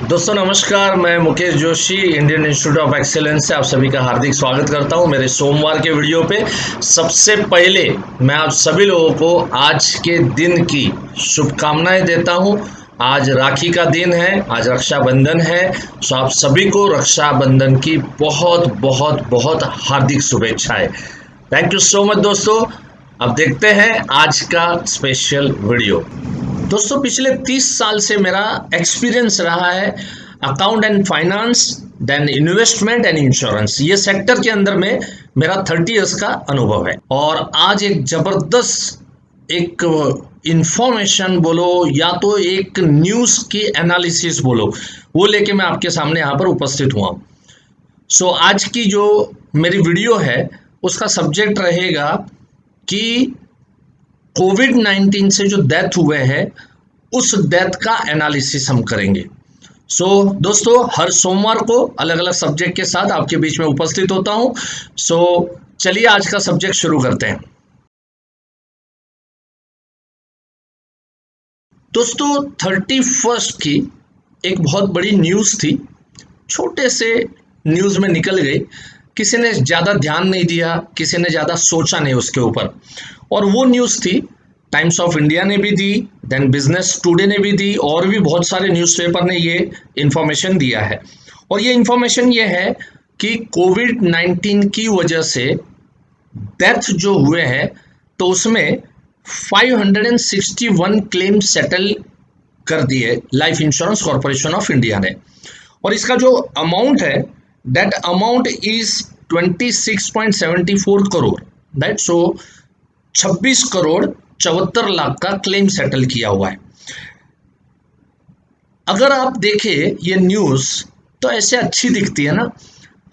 दोस्तों नमस्कार, मैं Mukesh Joshi Indian institute of excellence से आप सभी का हार्दिक स्वागत करता हूं मेरे सोमवार के वीडियो पे। सबसे पहले मैं आप सभी लोगों को आज के दिन की शुभकामनाएं देता हूं। आज राखी का दिन है, आज रक्षाबंधन है, सो आप सभी को रक्षाबंधन की बहुत बहुत बहुत हार्दिक शुभेच्छाएं। थैंक यू सो मच दोस्तों। अब देखते हैं आज का स्पेशल वीडियो। दोस्तों पिछले 30 साल से मेरा एक्सपीरियंस रहा है account and finance, then investment and insurance, ये सेक्टर के अंदर में मेरा 30 इयर्स का अनुभव है। और आज एक जबरदस्त एक इंफॉर्मेशन बोलो या तो एक न्यूज़ की एनालिसिस बोलो, वो लेके मैं आपके सामने यहाँ पर उपस्थित हुआ हूँ। सो आज की जो मेरी वीडियो है उसका सब्जेक्ट रहेगा कि कोविड-19 से जो डेथ हुए हैं उस डेथ का एनालिसिस हम करेंगे। सो दोस्तों हर सोमवार को अलग अलग सब्जेक्ट के साथ आपके बीच में उपस्थित होता हूं। सो चलिए आज का सब्जेक्ट शुरू करते हैं। दोस्तों 31 की एक बहुत बड़ी न्यूज़ थी, छोटे से न्यूज़ में निकल गई, किसी ने ज़्यादा ध्यान नहीं दिया, किसी ने ज़्यादा सोचा नहीं उसके ऊपर। और वो न्यूज़ थी, टाइम्स ऑफ इंडिया ने भी दी, देन बिजनेस टुडे ने भी दी, और भी बहुत सारे न्यूज़पेपर ने ये इंफॉर्मेशन दिया है। और ये इंफॉर्मेशन ये है कि कोविड-19 की वजह से डेथ जो हुए हैं तो उसमें 561 क्लेम सेटल कर दिए life insurance corporation of India ने। और इसका जो अमाउंट है, that amount is 26.74 crore, that so 26 crore 74 lakh का क्लेम सेटल किया हुआ है। अगर आप देखें ये न्यूज़ तो ऐसे अच्छी दिखती है ना,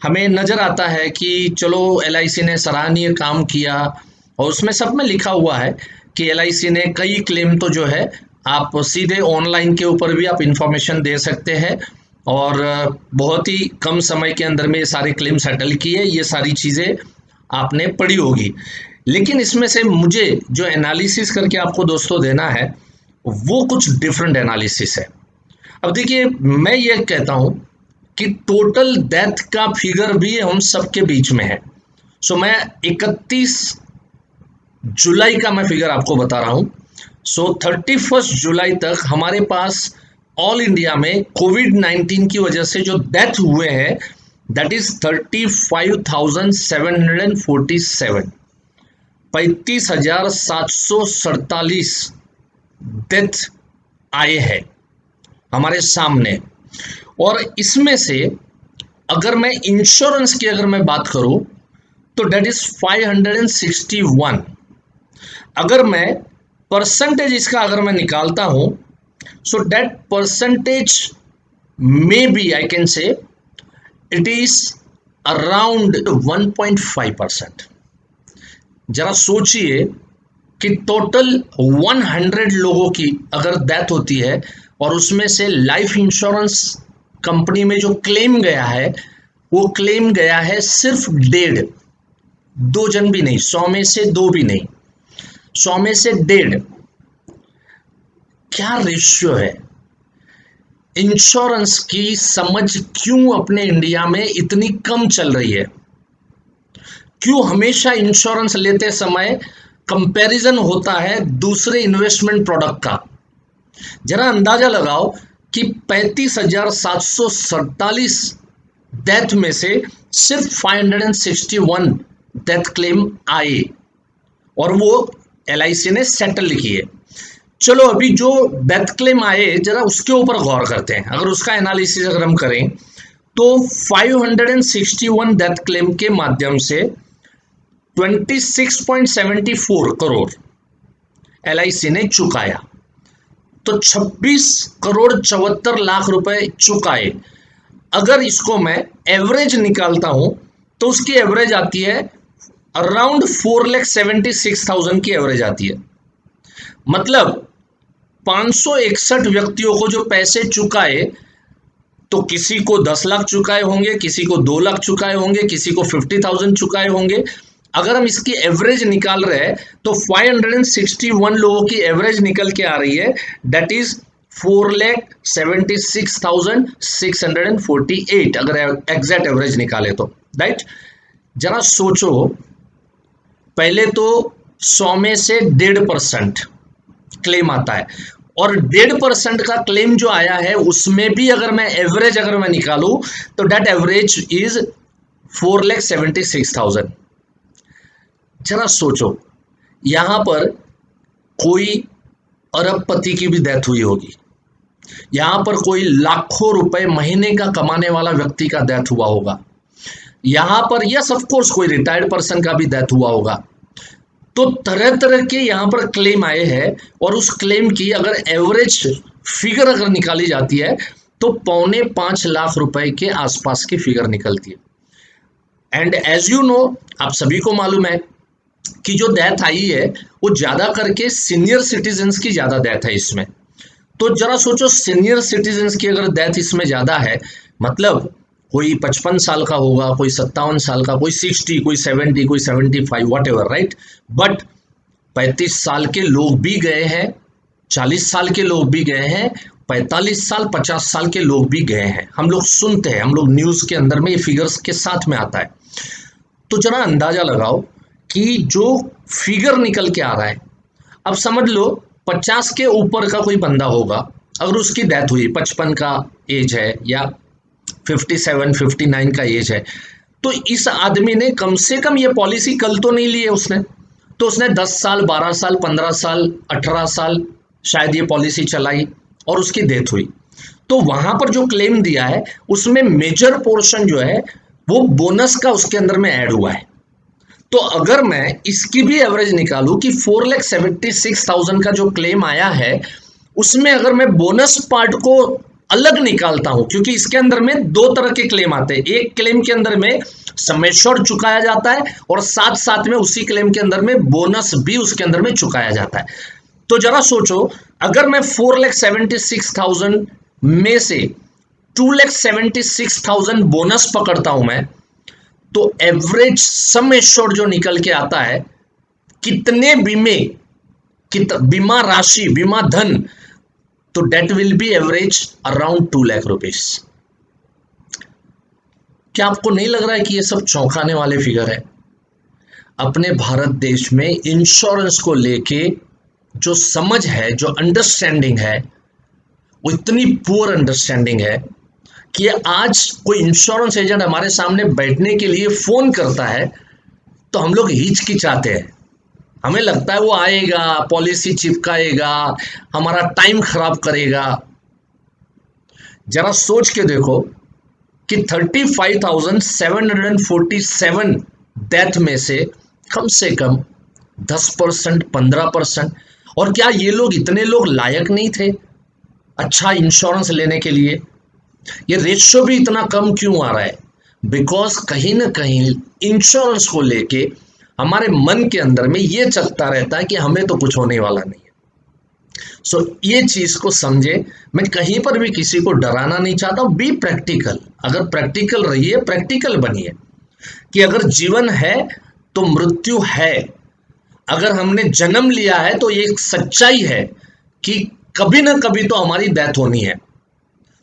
हमें नज़र आता है कि चलो LIC ने सराहनीय काम किया, और उसमें सब में लिखा हुआ है कि LIC ने कई क्लेम तो जो है आप सीधे ऑनलाइन के ऊपर भी आप इंफॉर्मेशन दे सकते हैं, और बहुत ही कम समय के अंदर में ये सारे क्लेम सेटल किए। ये सारी चीज़ें आपने पढ़ी होगी, लेकिन इसमें से मुझे जो एनालिसिस करके आपको दोस्तों देना है वो कुछ डिफरेंट एनालिसिस है। अब देखिए, मैं ये कहता हूं कि टोटल डेथ का फिगर भी हम सबके बीच में है। सो मैं 31 जुलाई का मैं फिगर आपको बता रहा हूं। सो 31 जुलाई तक हमारे पास ऑल इंडिया में कोविड-19 की वजह से जो डेथ हुए हैं दैट इज 35,747, 35,747 डेथ आए हैं हमारे सामने। और इसमें से अगर मैं इंश्योरेंस की अगर मैं बात करूं तो डेट इज 561। अगर मैं परसेंटेज इसका अगर मैं निकालता हूं, सो डेट परसेंटेज में बी I can say it is around 1.5%। जरा सोचिए कि टोटल 100 लोगों की अगर डेथ होती है और उसमें से लाइफ इंश्योरेंस कंपनी में जो क्लेम गया है वो क्लेम गया है सिर्फ 1.5, 2 जन भी नहीं, 100 में से 2 भी नहीं, 100 में से 1.5। क्या रेशियो है? इंश्योरेंस की समझ क्यों अपने इंडिया में इतनी कम चल रही है? क्यों हमेशा इंश्योरेंस लेते समय कंपैरिजन होता है दूसरे इन्वेस्टमेंट प्रोडक्ट का? जरा अंदाजा लगाओ कि 35,747 डेथ में से सिर्फ 561 डेथ क्लेम आए और वो LIC ने सेटल किए। चलो अभी जो डेथ क्लेम आए जरा उसके ऊपर गौर करते हैं। अगर उसका एनालिसिस अगर हम करें तो 561 डेथ क्लेम के माध्यम से 26.74 करोड़ LIC ने चुकाया, तो 26 करोड़ 74 लाख रुपए चुकाए। अगर इसको मैं एवरेज निकालता हूं तो उसकी एवरेज आती है अराउंड 4,76,000 की एवरेज आती है। मतलब 561 व्यक्तियों को जो पैसे चुकाए, तो किसी को 10 लाख चुकाए होंगे, किसी को 2 लाख चुकाए होंगे, किसी को 50,000 चुकाए होंगे। अगर हम इसकी एवरेज निकाल रहे हैं तो 561 लोगों की एवरेज निकल के आ रही है, दैट इज 4,76,648 अगर एग्जैक्ट एवरेज निकाले तो, राइट। जरा सोचो, पहले तो 100 में से 1.5% क्लेम आता है, और 1.5% का क्लेम जो आया है उसमें भी अगर मैं एवरेज निकालूं तो डेट एवरेज इज 4,76,000। जरा सोचो, यहां पर कोई अरबपति की भी डेथ हुई होगी, यहां पर कोई लाखों रुपए महीने का कमाने वाला व्यक्ति का डेथ हुआ होगा, यहां पर यस ऑफ कोर्स कोई रिटायर्ड पर्सन का भी डेथ हुआ होगा। तो तरह तरह के यहां पर क्लेम आए हैं, और उस क्लेम की अगर एवरेज फिगर अगर निकाली जाती है तो 4.25 लाख रुपए के आसपास की फिगर निकलती है। एंड एज यू नो, आप सभी को मालूम है कि जो डेथ आई है वो ज्यादा करके सीनियर सिटीजन्स की ज्यादा डेथ है इसमें। तो जरा सोचो, सीनियर सिटीजन्स की अगर डेथ इसमें ज्यादा है, मतलब कोई 55 साल का होगा, कोई 57 साल का, कोई 60, कोई 70, कोई 75, वॉट एवर, राइट। बट 35 साल के लोग भी गए हैं, 40 साल के लोग भी गए हैं, 45 साल 50 साल के लोग भी गए हैं। हम लोग सुनते हैं, हम लोग न्यूज के अंदर में ये फिगर्स के साथ में आता है। तो जरा अंदाजा लगाओ कि जो फिगर निकल के आ रहा है, अब समझ लो 50 के ऊपर का कोई बंदा होगा, अगर उसकी डेथ हुई, 55 का एज है या 57 59 का एज है, तो इस आदमी ने कम से कम ये पॉलिसी कल तो नहीं ली है उसने, तो उसने 10 साल 12 साल 15 साल 18 साल शायद ये पॉलिसी चलाई और उसकी डेथ हुई। तो वहां पर जो क्लेम दिया है उसमें मेजर पोर्शन जो है वो बोनस का उसके अंदर में ऐड हुआ है। तो अगर मैं इसकी भी एवरेज निकालूं कि 4,76,000 का जो क्लेम आया है उसमें अगर मैं बोनस पार्ट को अलग निकालता हूं, क्योंकि इसके अंदर में दो तरह के क्लेम आते हैं। एक क्लेम के अंदर में सम एश्योर्ड चुकाया जाता है और साथ साथ में उसी क्लेम के अंदर में बोनस भी उसके अंदर में चुकाया जाता है। तो जरा सोचो, अगर मैं 4,76,000 में से 2,76,000 बोनस पकड़ता हूं मैं, तो एवरेज सम एश्योर्ड जो निकल के आता है, कितने बीमा राशि, बीमा धन, तो that will be average around 2 lakh rupees. क्या आपको नहीं लग रहा है कि ये सब चौंकाने वाले फिगर है? अपने भारत देश में इंश्योरेंस को लेके जो समझ है, जो अंडरस्टैंडिंग है, वो इतनी पुअर अंडरस्टैंडिंग है कि आज कोई इंश्योरेंस एजेंट हमारे सामने बैठने के लिए फोन करता है तो हम लोग हिचकिचाते हैं। हमें लगता है वो आएगा, पॉलिसी चिपकाएगा, हमारा टाइम खराब करेगा। जरा सोच के देखो कि 35,747 डेथ में से कम 10%, 15%, और क्या ये लोग, इतने लोग लायक नहीं थे अच्छा इंश्योरेंस लेने के लिए? ये रेशियो भी इतना कम क्यों आ रहा है? बिकॉज कहीं ना कहीं इंश्योरेंस को लेके हमारे मन के अंदर में ये चलता रहता है कि हमें तो कुछ होने वाला नहीं है। सो ये चीज को समझे। मैं कहीं पर भी किसी को डराना नहीं चाहता हूं। बी प्रैक्टिकल, अगर प्रैक्टिकल रहिए, प्रैक्टिकल बनिए कि अगर जीवन है तो मृत्यु है। अगर हमने जन्म लिया है तो ये एक सच्चाई है कि कभी ना कभी तो हमारी डेथ होनी है।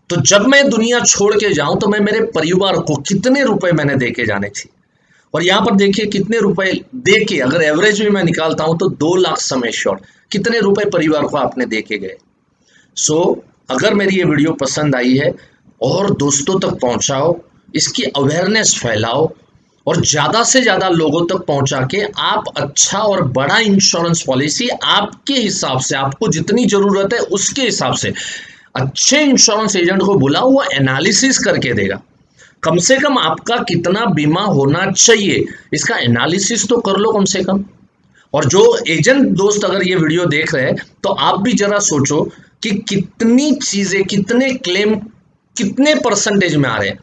तो जब मैं दुनिया छोड़ के जाऊं तो मैं मेरे परिवार को कितने रुपए मैंने दे के जाने चाहिए, और यहां पर देखिए कितने रुपए दे के, अगर एवरेज भी मैं निकालता हूं तो 2 लाख सम एश्योर्ड, कितने रुपए परिवार को आपने दे के गए। सो अगर मेरी ये वीडियो पसंद आई है और दोस्तों तक पहुंचाओ, इसकी अवेयरनेस फैलाओ और ज्यादा से ज्यादा लोगों तक पहुंचा के आप अच्छा और बड़ा इंश्योरेंस पॉलिसी आपके हिसाब से, आपको जितनी जरूरत है उसके हिसाब से अच्छे इंश्योरेंस एजेंट को बुलाओ, वो एनालिसिस करके देगा। कम से कम आपका कितना बीमा होना चाहिए इसका एनालिसिस तो कर लो कम से कम। और जो एजेंट दोस्त अगर ये वीडियो देख रहे हैं तो आप भी जरा सोचो कि कितनी चीजें, कितने क्लेम कितने परसेंटेज में आ रहे हैं।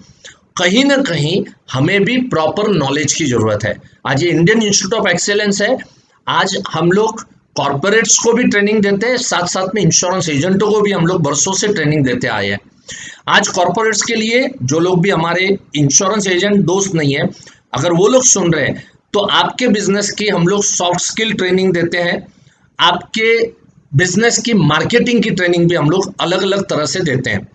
कहीं ना कहीं हमें भी प्रॉपर नॉलेज की जरूरत है। आज ये इंडियन इंस्टीट्यूट ऑफ एक्सेलेंस है, आज हम लोग कॉर्पोरेट्स को भी ट्रेनिंग देते हैं, साथ साथ में इंश्योरेंस एजेंटों को भी हम लोग बरसों से ट्रेनिंग देते आए हैं। आज कॉर्पोरेट्स के लिए जो लोग भी हमारे इंश्योरेंस एजेंट दोस्त नहीं है, अगर वो लोग सुन रहे हैं तो आपके बिजनेस की हम लोग सॉफ्ट स्किल ट्रेनिंग देते हैं, आपके बिजनेस की मार्केटिंग की ट्रेनिंग भी हम लोग अलग अलग तरह से देते हैं।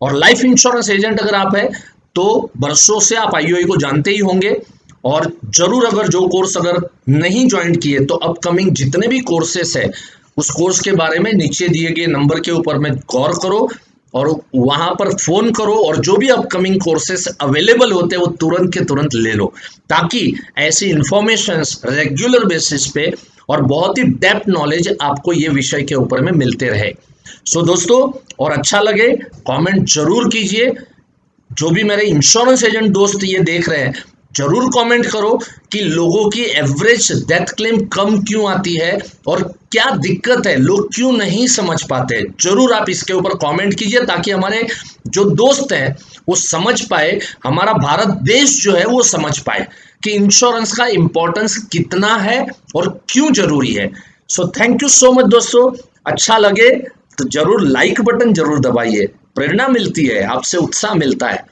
और लाइफ इंश्योरेंस एजेंट अगर आप है तो बरसों से आप आईओआई को जानते ही होंगे। और जरूर अगर जो कोर्स अगर नहीं ज्वाइन किए तो अपकमिंग जितने भी कोर्सेस है उस कोर्स के बारे में नीचे दिए गए नंबर के ऊपर में गौर करो और वहां पर फोन करो और जो भी अपकमिंग कोर्सेस अवेलेबल होते हैं वो तुरंत के तुरंत ले लो, ताकि ऐसी इंफॉर्मेशंस रेगुलर बेसिस पे और बहुत ही डेप्थ नॉलेज आपको ये विषय के ऊपर में मिलते रहे। सो दोस्तों, और अच्छा लगे कमेंट जरूर कीजिए। जो भी मेरे इंश्योरेंस एजेंट दोस्त ये देख रहे हैं जरूर कमेंट करो कि लोगों की एवरेज डेथ क्लेम कम क्यों आती है और क्या दिक्कत है, लोग क्यों नहीं समझ पाते। जरूर आप इसके ऊपर कमेंट कीजिए ताकि हमारे जो दोस्त हैं वो समझ पाए, हमारा भारत देश जो है वो समझ पाए कि इंश्योरेंस का इंपॉर्टेंस कितना है और क्यों जरूरी है। सो थैंक यू सो मच दोस्तों। अच्छा लगे तो जरूर लाइक बटन जरूर दबाइए, प्रेरणा मिलती है, आपसे उत्साह मिलता है।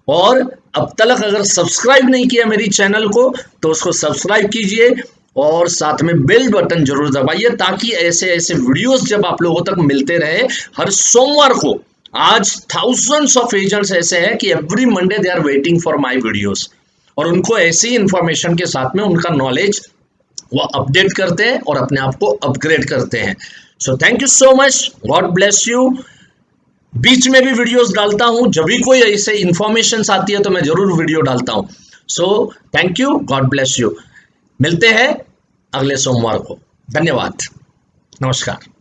और अब तक अगर सब्सक्राइब नहीं किया मेरी चैनल को तो उसको सब्सक्राइब कीजिए और साथ में बेल बटन जरूर दबाइए ताकि ऐसे ऐसे वीडियोस जब आप लोगों तक मिलते रहे हर सोमवार को। आज थाउजेंड्स ऑफ एजेंट्स ऐसे हैं कि every Monday they are waiting for my videos और उनको ऐसी इंफॉर्मेशन के साथ में उनका नॉलेज वो अपडेट करते हैं और अपने आप को अपग्रेड करते हैं। So thank you so much, god bless you. बीच में भी वीडियोस डालता हूं, जब भी कोई ऐसे इंफॉर्मेशन आती है तो मैं जरूर वीडियो डालता हूं। सो thank you, God bless you. मिलते हैं अगले सोमवार को। धन्यवाद, नमस्कार।